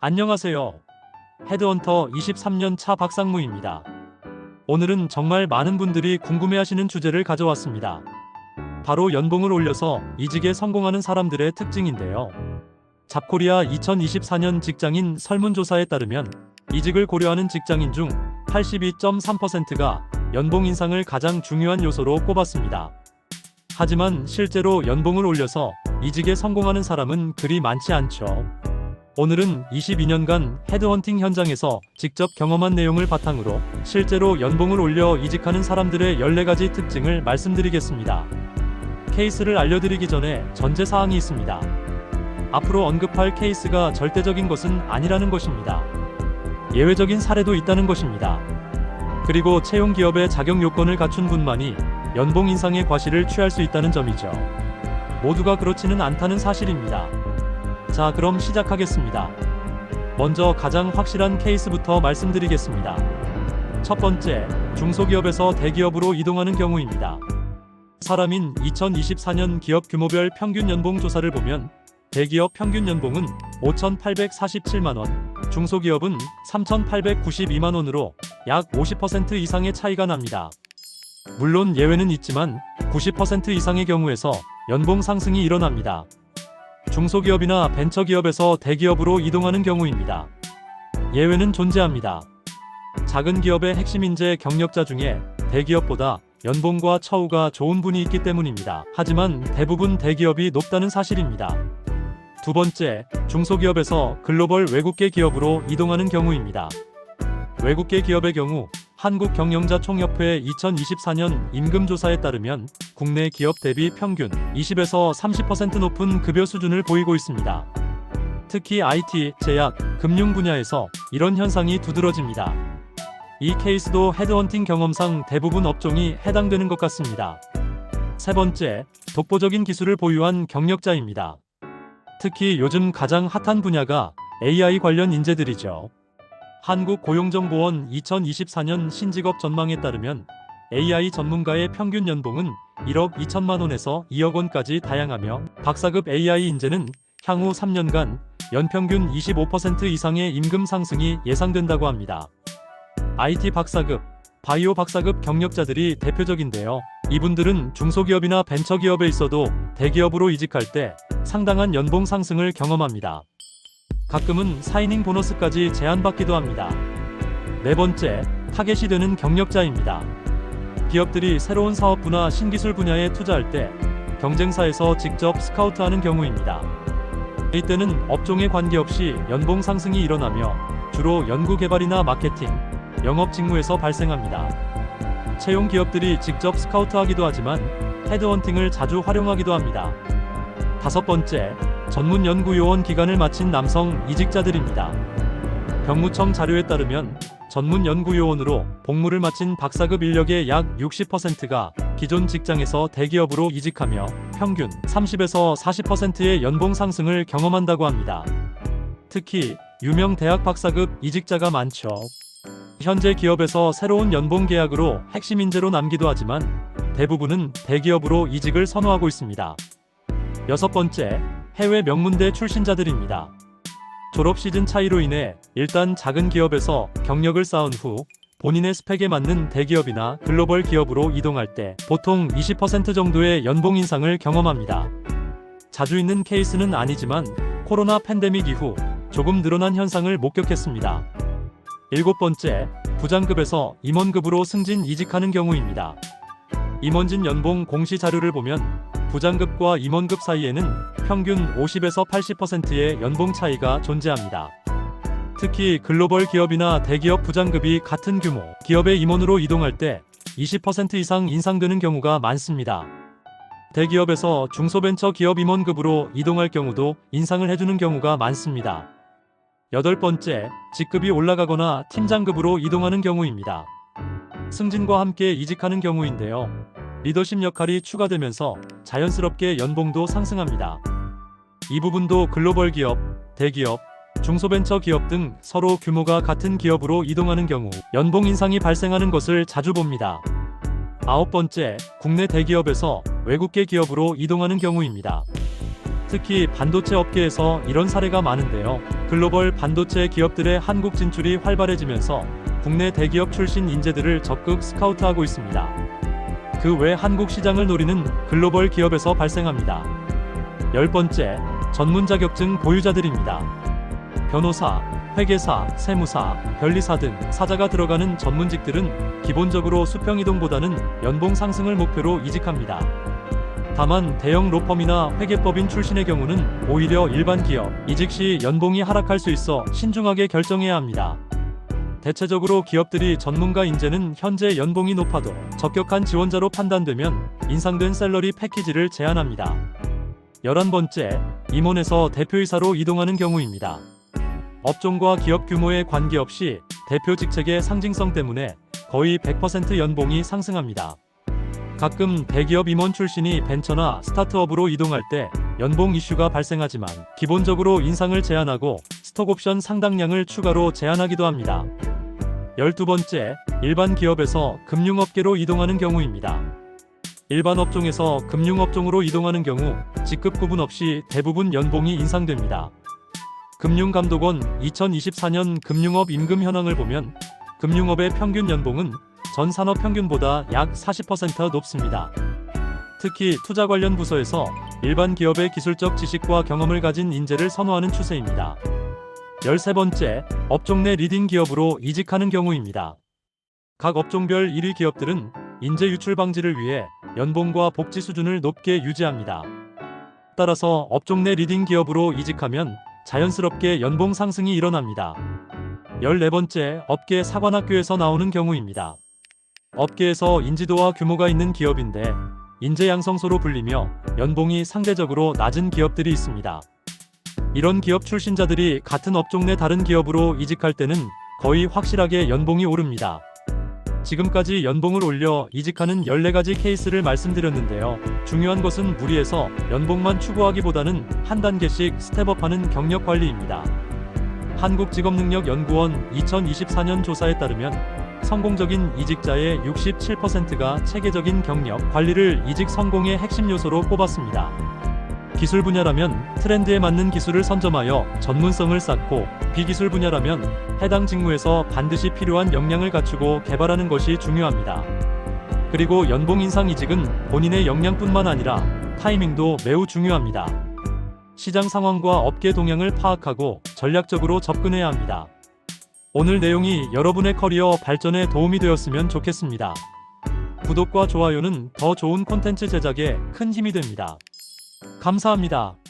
안녕하세요. 헤드헌터 23년 차 박상무입니다. 오늘은 정말 많은 분들이 궁금해하시는 주제를 가져왔습니다. 바로 연봉을 올려서 이직에 성공하는 사람들의 특징인데요. 잡코리아 2024년 직장인 설문조사에 따르면 이직을 고려하는 직장인 중 82.3%가 연봉 인상을 가장 중요한 요소로 꼽았습니다. 하지만 실제로 연봉을 올려서 이직에 성공하는 사람은 그리 많지 않죠. 오늘은 22년간 헤드헌팅 현장에서 직접 경험한 내용을 바탕으로 실제로 연봉을 올려 이직하는 사람들의 14가지 특징을 말씀드리겠습니다. 케이스를 알려드리기 전에 전제사항이 있습니다. 앞으로 언급할 케이스가 절대적인 것은 아니라는 것입니다. 예외적인 사례도 있다는 것입니다. 그리고 채용 기업의 자격 요건을 갖춘 분만이 연봉 인상의 과실을 취할 수 있다는 점이죠. 모두가 그렇지는 않다는 사실입니다. 자, 그럼 시작하겠습니다. 먼저 가장 확실한 케이스부터 말씀드리겠습니다. 첫 번째, 중소기업에서 대기업으로 이동하는 경우입니다. 사람인 2024년 기업 규모별 평균 연봉 조사를 보면 대기업 평균 연봉은 5,847만원, 중소기업은 3,892만원으로 약 50% 이상의 차이가 납니다. 물론 예외는 있지만 90% 이상의 경우에서 연봉 상승이 일어납니다. 중소기업이나 벤처기업에서 대기업으로 이동하는 경우입니다. 예외는 존재합니다. 작은 기업의 핵심 인재 경력자 중에 대기업보다 연봉과 처우가 좋은 분이 있기 때문입니다. 하지만 대부분 대기업이 높다는 사실입니다. 두 번째, 중소기업에서 글로벌 외국계 기업으로 이동하는 경우입니다. 외국계 기업의 경우 한국경영자총협회 2024년 임금조사에 따르면 국내 기업 대비 평균 20에서 30% 높은 급여 수준을 보이고 있습니다. 특히 IT, 제약, 금융 분야에서 이런 현상이 두드러집니다. 이 케이스도 헤드헌팅 경험상 대부분 업종이 해당되는 것 같습니다. 세 번째, 독보적인 기술을 보유한 경력자입니다. 특히 요즘 가장 핫한 분야가 AI 관련 인재들이죠. 한국고용정보원 2024년 신직업 전망에 따르면 AI 전문가의 평균 연봉은 1억 2천만 원에서 2억 원까지 다양하며 박사급 AI 인재는 향후 3년간 연평균 25% 이상의 임금 상승이 예상된다고 합니다. IT 박사급, 바이오 박사급 경력자들이 대표적인데요. 이분들은 중소기업이나 벤처기업에 있어도 대기업으로 이직할 때 상당한 연봉 상승을 경험합니다. 가끔은 사이닝 보너스까지 제한받기도 합니다. 네 번째, 타겟이 되는 경력자입니다. 기업들이 새로운 사업부나 신기술 분야에 투자할 때 경쟁사에서 직접 스카우트하는 경우입니다. 이때는 업종에 관계없이 연봉 상승이 일어나며 주로 연구개발이나 마케팅, 영업 직무에서 발생합니다. 채용 기업들이 직접 스카우트하기도 하지만 헤드헌팅을 자주 활용하기도 합니다. 다섯 번째, 전문 연구 요원 기간을 마친 남성 이직자들입니다. 병무청 자료에 따르면 전문 연구 요원으로 복무를 마친 박사급 인력의 약 60%가 기존 직장에서 대기업으로 이직하며 평균 30에서 40%의 연봉 상승을 경험한다고 합니다. 특히 유명 대학 박사급 이직자가 많죠. 현재 기업에서 새로운 연봉 계약으로 핵심 인재로 남기도 하지만 대부분은 대기업으로 이직을 선호하고 있습니다. 여섯 번째, 해외 명문대 출신자들입니다. 졸업 시즌 차이로 인해 일단 작은 기업에서 경력을 쌓은 후 본인의 스펙에 맞는 대기업이나 글로벌 기업으로 이동할 때 보통 20% 정도의 연봉 인상을 경험합니다. 자주 있는 케이스는 아니지만 코로나 팬데믹 이후 조금 늘어난 현상을 목격했습니다. 일곱 번째, 부장급에서 임원급으로 승진 이직하는 경우입니다. 임원진 연봉 공시 자료를 보면 부장급과 임원급 사이에는 평균 50에서 80%의 연봉 차이가 존재합니다. 특히 글로벌 기업이나 대기업 부장급이 같은 규모 기업의 임원으로 이동할 때 20% 이상 인상되는 경우가 많습니다. 대기업에서 중소벤처 기업 임원급으로 이동할 경우도 인상을 해주는 경우가 많습니다. 여덟 번째, 직급이 올라가거나 팀장급으로 이동하는 경우입니다. 승진과 함께 이직하는 경우인데요. 리더십 역할이 추가되면서 자연스럽게 연봉도 상승합니다. 이 부분도 글로벌 기업, 대기업, 중소벤처 기업 등 서로 규모가 같은 기업으로 이동하는 경우 연봉 인상이 발생하는 것을 자주 봅니다. 아홉 번째, 국내 대기업에서 외국계 기업으로 이동하는 경우입니다. 특히 반도체 업계에서 이런 사례가 많은데요. 글로벌 반도체 기업들의 한국 진출이 활발해지면서 국내 대기업 출신 인재들을 적극 스카우트하고 있습니다. 그 외 한국 시장을 노리는 글로벌 기업에서 발생합니다. 10번째, 전문 자격증 보유자들입니다. 변호사, 회계사, 세무사, 변리사 등 사자가 들어가는 전문직들은 기본적으로 수평 이동보다는 연봉 상승을 목표로 이직합니다. 다만 대형 로펌이나 회계법인 출신의 경우는 오히려 일반 기업 이직 시 연봉이 하락할 수 있어 신중하게 결정해야 합니다. 대체적으로 기업들이 전문가 인재는 현재 연봉이 높아도 적격한 지원자로 판단되면 인상된 샐러리 패키지를 제한합니다. 11번째, 임원에서 대표이사로 이동하는 경우입니다. 업종과 기업 규모에 관계없이 대표 직책의 상징성 때문에 거의 100% 연봉이 상승합니다. 가끔 대기업 임원 출신이 벤처나 스타트업으로 이동할 때 연봉 이슈가 발생하지만 기본적으로 인상을 제한하고 스톡옵션 상당량을 추가로 제한하기도 합니다. 12번째, 일반 기업에서 금융업계로 이동하는 경우입니다. 일반 업종에서 금융업종으로 이동하는 경우 직급 구분 없이 대부분 연봉이 인상됩니다. 금융감독원 2024년 금융업 임금 현황을 보면 금융업의 평균 연봉은 전 산업 평균보다 약 40% 높습니다. 특히 투자 관련 부서에서 일반 기업의 기술적 지식과 경험을 가진 인재를 선호하는 추세입니다. 13번째, 업종 내 리딩 기업으로 이직하는 경우입니다. 각 업종별 1위 기업들은 인재 유출 방지를 위해 연봉과 복지 수준을 높게 유지합니다. 따라서 업종 내 리딩 기업으로 이직하면 자연스럽게 연봉 상승이 일어납니다. 14번째, 업계 사관학교에서 나오는 경우입니다. 업계에서 인지도와 규모가 있는 기업인데 인재 양성소로 불리며 연봉이 상대적으로 낮은 기업들이 있습니다. 이런 기업 출신자들이 같은 업종 내 다른 기업으로 이직할 때는 거의 확실하게 연봉이 오릅니다. 지금까지 연봉을 올려 이직하는 14가지 케이스를 말씀드렸는데요. 중요한 것은 무리해서 연봉만 추구하기보다는 한 단계씩 스텝업하는 경력 관리입니다. 한국직업능력연구원 2024년 조사에 따르면 성공적인 이직자의 67%가 체계적인 경력 관리를 이직 성공의 핵심 요소로 꼽았습니다. 기술 분야라면 트렌드에 맞는 기술을 선점하여 전문성을 쌓고, 비기술 분야라면 해당 직무에서 반드시 필요한 역량을 갖추고 개발하는 것이 중요합니다. 그리고 연봉 인상 이직은 본인의 역량뿐만 아니라 타이밍도 매우 중요합니다. 시장 상황과 업계 동향을 파악하고 전략적으로 접근해야 합니다. 오늘 내용이 여러분의 커리어 발전에 도움이 되었으면 좋겠습니다. 구독과 좋아요는 더 좋은 콘텐츠 제작에 큰 힘이 됩니다. 감사합니다.